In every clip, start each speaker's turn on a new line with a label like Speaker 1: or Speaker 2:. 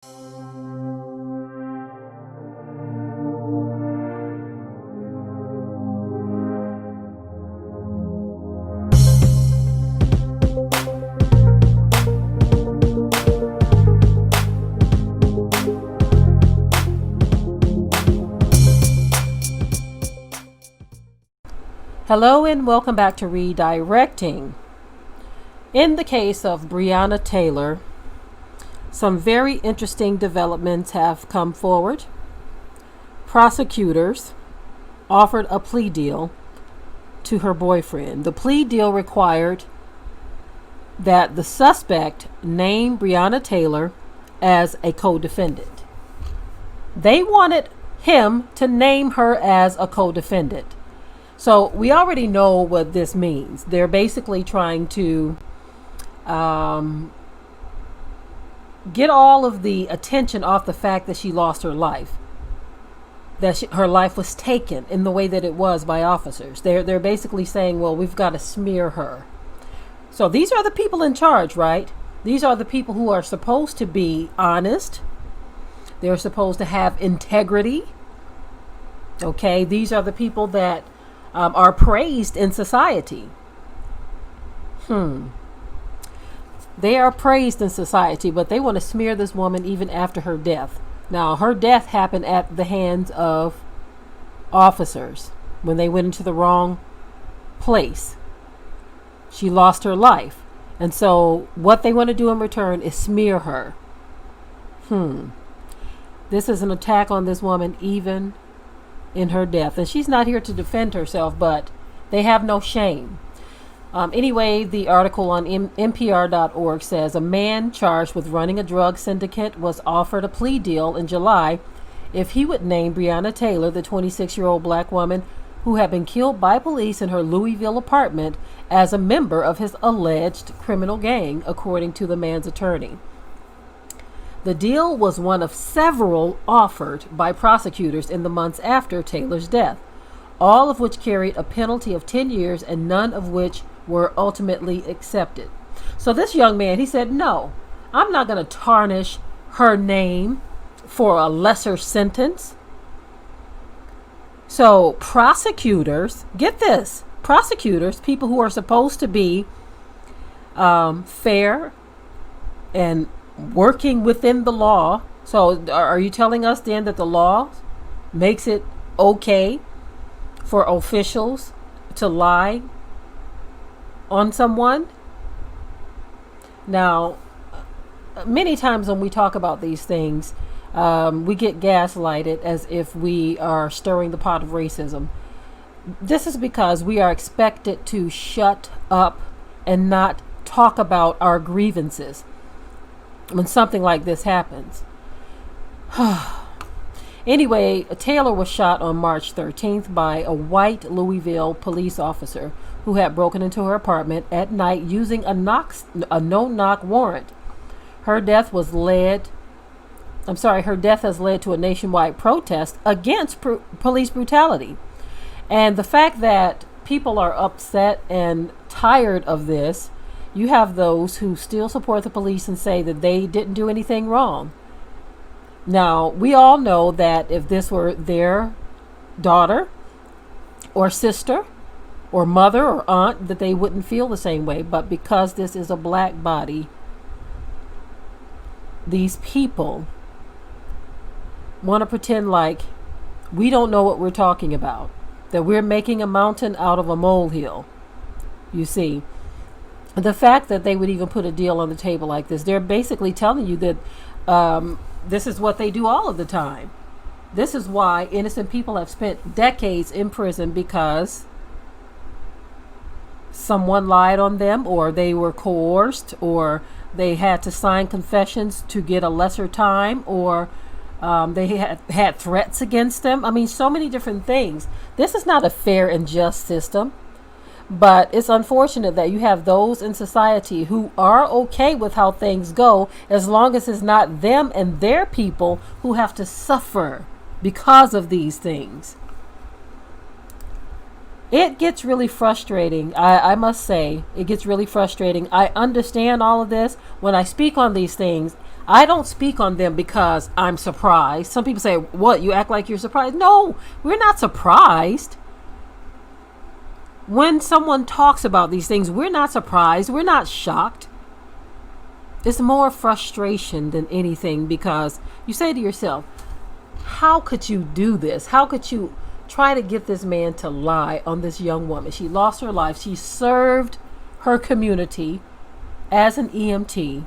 Speaker 1: Hello and welcome back to Redirecting. In the case of Breonna Taylor, some very interesting developments have come forward. Prosecutors offered a plea deal to her boyfriend. The plea deal required that the suspect name Breonna Taylor as a co-defendant. They wanted him to name her as a co-defendant. So we already know what this means. They're basically trying to get all of the attention off the fact that she lost her life, that her life was taken in the way that it was by officers. They're basically saying, well, we've got to smear her. So these are the people in charge, right? These are the people who are supposed to be honest. They're supposed to have integrity. Okay, these are the people that are praised in society. They are praised in society, but they want to smear this woman even after her death. Now, her death happened at the hands of officers when they went into the wrong place. She lost her life. And so what they want to do in return is smear her. This is an attack on this woman even in her death. And she's not here to defend herself, but they have no shame. Anyway, the article on NPR.org says a man charged with running a drug syndicate was offered a plea deal in July if he would name Breonna Taylor, the 26-year-old black woman who had been killed by police in her Louisville apartment, as a member of his alleged criminal gang, according to the man's attorney. The deal was one of several offered by prosecutors in the months after Taylor's death, all of which carried a penalty of 10 years and none of which were ultimately accepted. So this young man, he said, no, I'm not going to tarnish her name for a lesser sentence. So prosecutors, get this, prosecutors, people who are supposed to be fair and working within the law. So are you telling us then that the law makes it okay for officials to lie on someone? Now, many times when we talk about these things, we get gaslighted as if we are stirring the pot of racism. This is because we are expected to shut up and not talk about our grievances when something like this happens. Anyway, Taylor was shot on March 13th by a white Louisville police officer who had broken into her apartment at night using a no-knock warrant. Her death has led to a nationwide protest against police brutality. And the fact that people are upset and tired of this, you have those who still support the police and say that they didn't do anything wrong. Now, we all know that if this were their daughter or sister or mother or aunt, that they wouldn't feel the same way. But because this is a black body, these people want to pretend like we don't know what we're talking about, that we're making a mountain out of a molehill. You see, the fact that they would even put a deal on the table like this, they're basically telling you that this is what they do all of the time. This is why innocent people have spent decades in prison, because someone lied on them, or they were coerced, or they had to sign confessions to get a lesser time, or they had threats against them. I mean, so many different things. This is not a fair and just system. But it's unfortunate that you have those in society who are okay with how things go, as long as it's not them and their people who have to suffer because of these things. It gets really frustrating. I must say, it gets really frustrating. I understand all of this. When I speak on these things, I don't speak on them because I'm surprised. Some people say, what, you act like you're surprised? No, we're not surprised. When someone talks about these things, we're not surprised. We're not shocked. It's more frustration than anything, because you say to yourself, how could you do this? How could you try to get this man to lie on this young woman? She lost her life. She served her community as an EMT,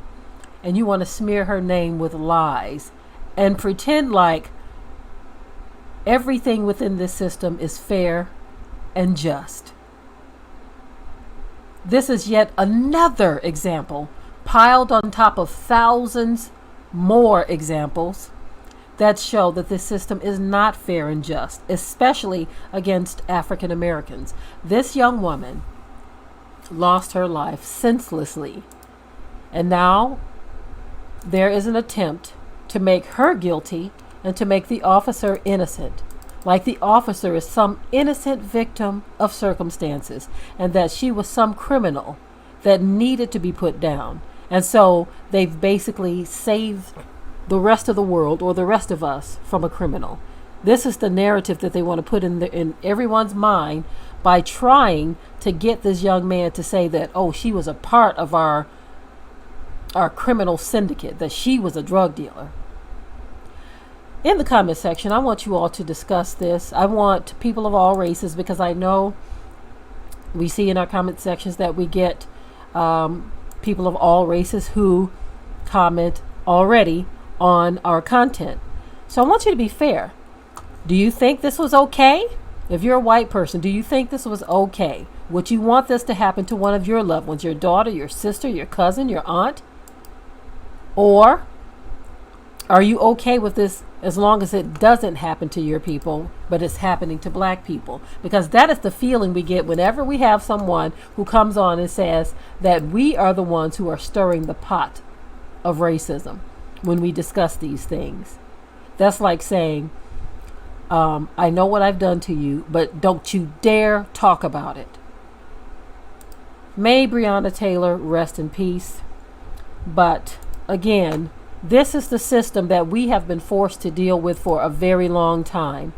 Speaker 1: and you want to smear her name with lies and pretend like everything within this system is fair and just. This is yet another example piled on top of thousands more examples that show that this system is not fair and just, especially against African Americans. This young woman lost her life senselessly, and now there is an attempt to make her guilty and to make the officer innocent, like the officer is some innocent victim of circumstances and that she was some criminal that needed to be put down. And so they've basically saved the rest of the world, or the rest of us, from a criminal. This is the narrative that they want to put in everyone's mind by trying to get this young man to say that, oh, she was a part of our criminal syndicate, that she was a drug dealer. In the comment section, I want you all to discuss this. I want people of all races, because I know we see in our comment sections that we get people of all races who comment already on our content. So I want you to be fair. Do you think this was okay? If you're a white person, do you think this was okay? Would you want this to happen to one of your loved ones, your daughter, your sister, your cousin, your aunt? Or are you okay with this as long as it doesn't happen to your people, but it's happening to black people? Because that is the feeling we get whenever we have someone who comes on and says that we are the ones who are stirring the pot of racism when we discuss these things. That's like saying, I know what I've done to you, but don't you dare talk about it. May Breonna Taylor rest in peace. But again, this is the system that we have been forced to deal with for a very long time.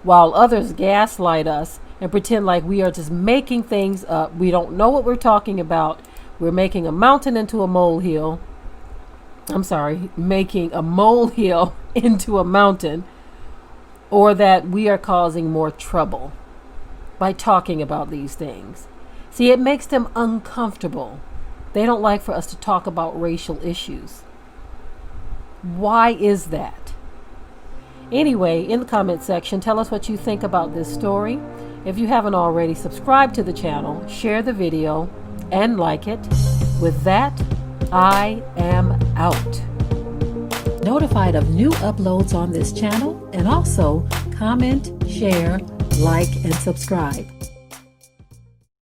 Speaker 1: While others gaslight us and pretend like we are just making things up, we don't know what we're talking about. We're making a mountain into a molehill. I'm sorry, making a molehill into a mountain, or that we are causing more trouble by talking about these things. See, it makes them uncomfortable. They don't like for us to talk about racial issues. Why is that? Anyway, in the comment section, tell us what you think about this story. If you haven't already, subscribe to the channel, share the video, and like it. With that, I am out. Notified of new uploads on this channel, and also comment, share, like, and subscribe.